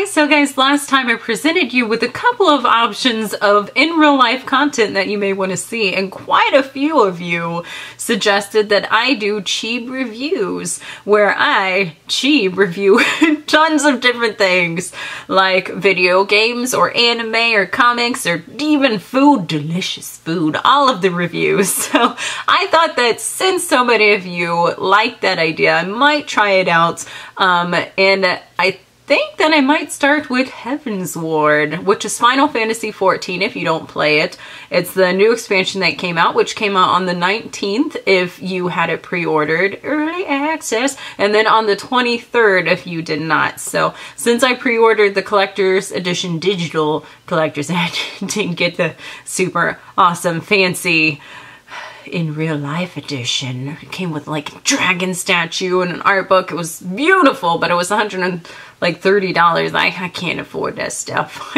So guys, last time I presented you with a couple of options of in real life content that you may want to see, and quite a few of you suggested that I do Chiib reviews, where I, Chiib, review tons of different things, like video games or anime or comics or even food, delicious food, all of the reviews. So I thought that since so many of you like that idea, I might try it out, and I think that I might start with Heavensward, which is Final Fantasy XIV if you don't play it. It's the new expansion that came out, which came out on the 19th if you had it pre-ordered, early access, and then on the 23rd if you did not. So since I pre-ordered the collector's edition, digital collector's edition, didn't get the super awesome fancy in real life edition. It came with like a dragon statue and an art book. It was beautiful, but it was $130. I can't afford that stuff.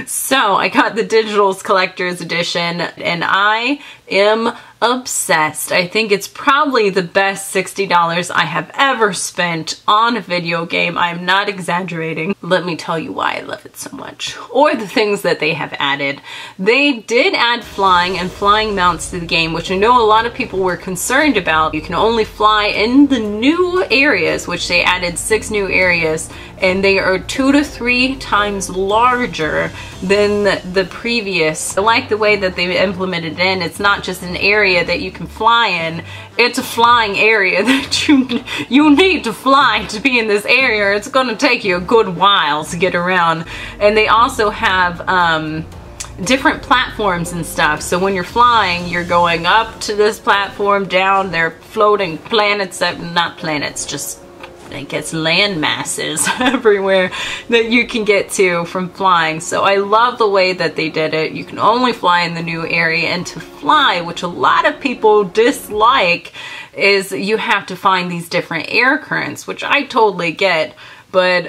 So I got the digital's collector's edition, and I am obsessed. I think it's probably the best $60 I have ever spent on a video game. I'm not exaggerating. Let me tell you why I love it so much, or the things that they have added. They did add flying and flying mounts to the game, which I know a lot of people were concerned about. You can only fly in the new areas, which they added 6 new areas, and they are 2 to 3 times larger than the previous. I like the way that they implemented it in. It's not just an area that you can fly in, it's a flying area that you need to fly to be in this area. It's going to take you a good while to get around. And they also have different platforms and stuff. So when you're flying, you're going up to this platform, down, they're floating planets, not planets, just I guess land masses everywhere that you can get to from flying. So I love the way that they did it. You can only fly in the new area, and to fly, which a lot of people dislike, is you have to find these different air currents, which I totally get, but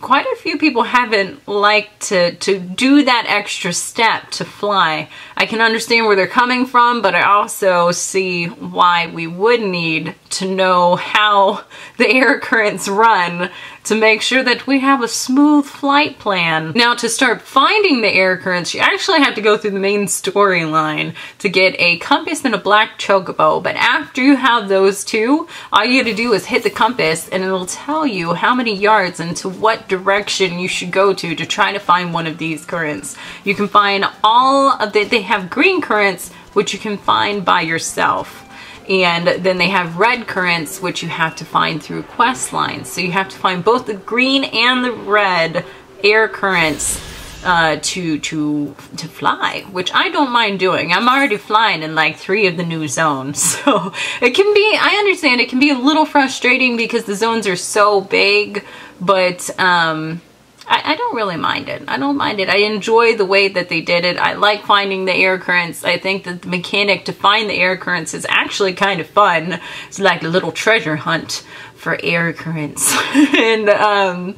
quite a few people haven't liked to do that extra step to fly. I can understand where they're coming from, but I also see why we would need to know how the air currents run to make sure that we have a smooth flight plan. Now, to start finding the air currents, you actually have to go through the main storyline to get a compass and a black chocobo. But after you have those two, all you gotta do is hit the compass, and it'll tell you how many yards and to what direction you should go to try to find one of these currents. You can find all of they have green currents, which you can find by yourself. And then they have red currents, which you have to find through quest lines. So you have to find both the green and the red air currents to fly, which I don't mind doing. I'm already flying in like 3 of the new zones. So it can be, I understand it can be a little frustrating because the zones are so big, but I don't really mind it. I don't mind it. I enjoy the way that they did it. I like finding the air currents. I think that the mechanic to find the air currents is actually kind of fun. It's like a little treasure hunt for air currents. And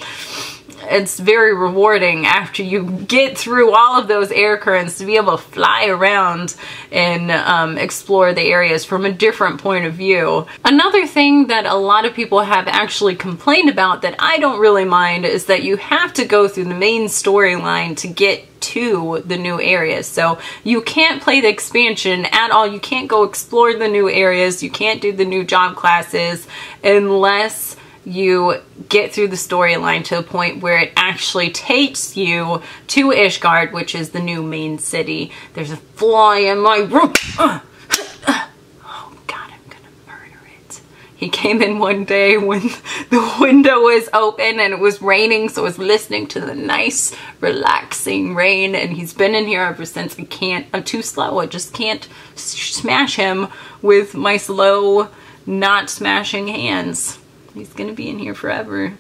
it's very rewarding after you get through all of those air currents to be able to fly around and explore the areas from a different point of view. Another thing that a lot of people have actually complained about that I don't really mind is that you have to go through the main storyline to get to the new areas. So you can't play the expansion at all. You can't go explore the new areas. You can't do the new job classes unless you get through the storyline to a point where it actually takes you to Ishgard, which is the new main city. There's a fly in my room. Oh God, I'm gonna murder it. He came in one day when the window was open and it was raining, so I was listening to the nice, relaxing rain, and he's been in here ever since. I'm too slow. I just can't smash him with my slow, not smashing hands. He's gonna be in here forever.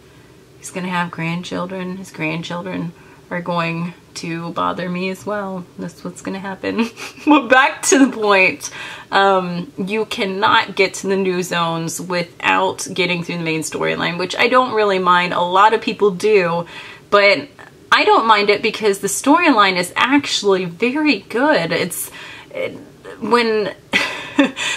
He's gonna have grandchildren. His grandchildren are going to bother me as well. That's what's gonna happen. But back to the point. You cannot get to the new zones without getting through the main storyline, which I don't really mind. A lot of people do, but I don't mind it because the storyline is actually very good. When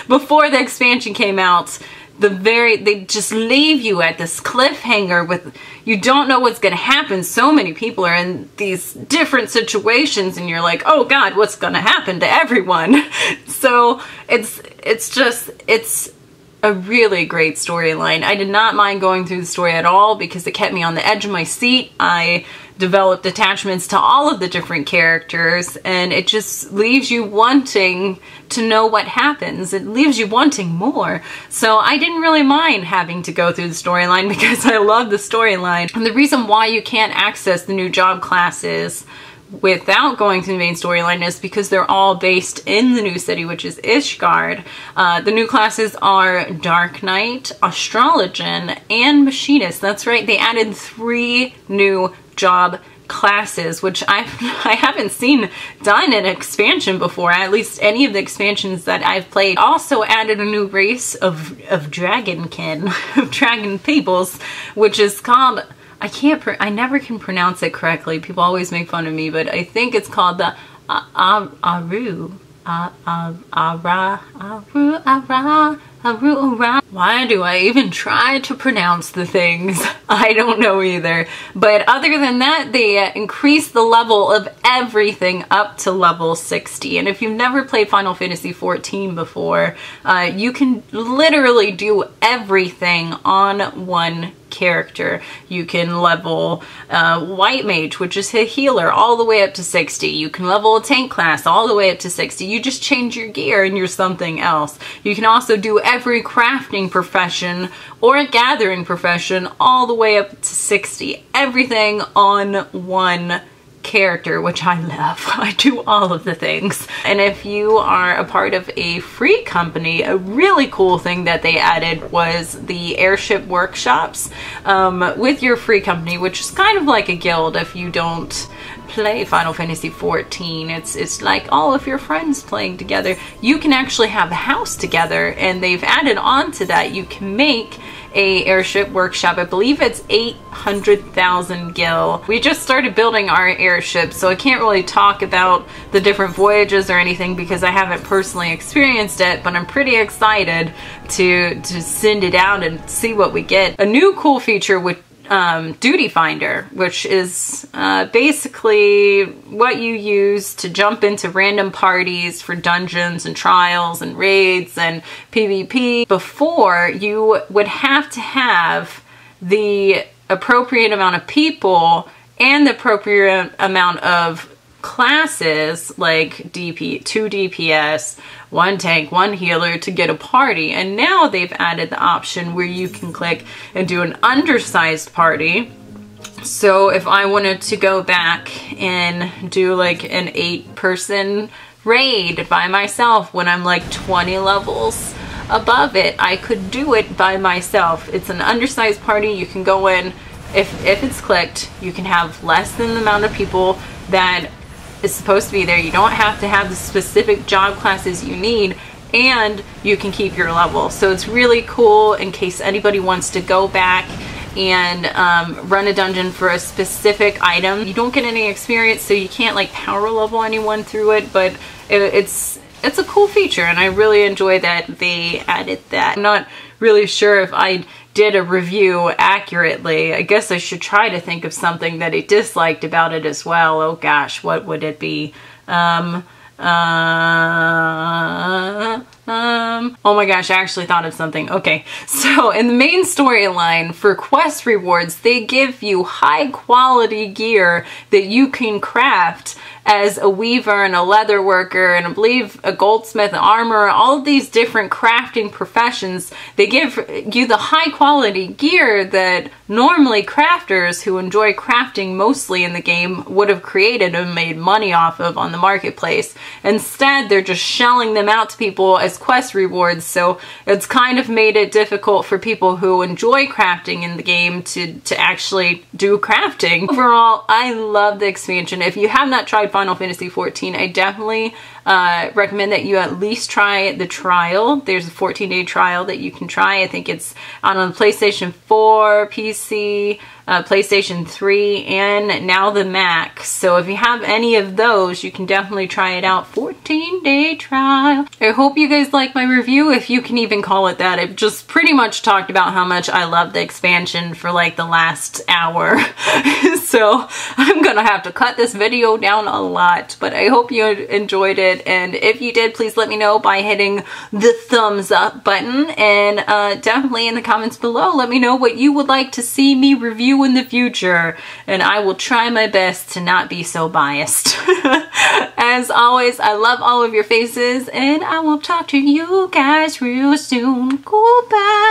before the expansion came out, they just leave you at this cliffhanger with, you don't know what's going to happen. So many people are in these different situations and you're like, oh God, what's going to happen to everyone? So it's a really great storyline. I did not mind going through the story at all because it kept me on the edge of my seat. I developed attachments to all of the different characters, and it just leaves you wanting to know what happens. It leaves you wanting more. So I didn't really mind having to go through the storyline because I love the storyline. And the reason why you can't access the new job classes without going through the main storyline is because they're all based in the new city, which is Ishgard. The new classes are Dark Knight, Astrologian, and Machinist. That's right, they added 3 new job classes, which I haven't seen done in expansion before, at least any of the expansions that I've played. Also added a new race of dragonkin, of dragon peoples, which is called, I never can pronounce it correctly. People always make fun of me, but I think it's called the Aru. Why do I even try to pronounce the things? I don't know either. But other than that, they increased the level of everything up to level 60. And if you've never played Final Fantasy XIV before, you can literally do everything on one character. You can level White Mage, which is a healer, all the way up to 60. You can level a tank class all the way up to 60. You just change your gear and you're something else. You can also do every crafting profession or a gathering profession all the way up to 60. Everything on one character, which I love. I do all of the things. And if you are a part of a free company, a really cool thing that they added was the airship workshops with your free company, which is kind of like a guild if you don't play Final Fantasy XIV. It's like all of your friends playing together. You can actually have a house together, and they've added on to that. You can make a airship workshop. I believe it's 800,000 gil. We just started building our airship, so I can't really talk about the different voyages or anything because I haven't personally experienced it, but I'm pretty excited to send it out and see what we get. A new cool feature with Duty Finder, which is basically what you use to jump into random parties for dungeons and trials and raids and PvP. Before, you would have to have the appropriate amount of people and the appropriate amount of classes, like 2 DPS, 1 tank, 1 healer to get a party. And now they've added the option where you can click and do an undersized party. So if I wanted to go back and do like an 8-person raid by myself when I'm like 20 levels above it, I could do it by myself. It's an undersized party. You can go in, if it's clicked, you can have less than the amount of people that is supposed to be there. You don't have to have the specific job classes you need, and you can keep your level. So it's really cool in case anybody wants to go back and run a dungeon for a specific item. You don't get any experience, so you can't like power level anyone through it, but it's a cool feature, and I really enjoy that they added that. I'm not really sure if I did a review accurately. I guess I should try to think of something that I disliked about it as well. Oh gosh, what would it be? Oh my gosh, I actually thought of something. Okay, so in the main storyline for quest rewards, they give you high quality gear that you can craft as a weaver and a leather worker and I believe a goldsmith, armor, all of these different crafting professions. They give you the high quality gear that normally crafters who enjoy crafting mostly in the game would have created and made money off of on the marketplace. Instead, they're just shelling them out to people as quest rewards, so it's kind of made it difficult for people who enjoy crafting in the game to actually do crafting. Overall, I love the expansion. If you have not tried Final Fantasy XIV, I definitely recommend that you at least try the trial. There's a 14-day trial that you can try. I think it's out on PlayStation 4, PC, PlayStation 3, and now the Mac. So if you have any of those, you can definitely try it out. 14-day trial. I hope you guys like my review, if you can even call it that. I've just pretty much talked about how much I love the expansion for like the last hour. So I'm gonna have to cut this video down a lot, but I hope you enjoyed it. And if you did, please let me know by hitting the thumbs up button, and definitely in the comments below, let me know what you would like to see me review in the future, and I will try my best to not be so biased. As always, I love all of your faces, and I will talk to you guys real soon. Goodbye.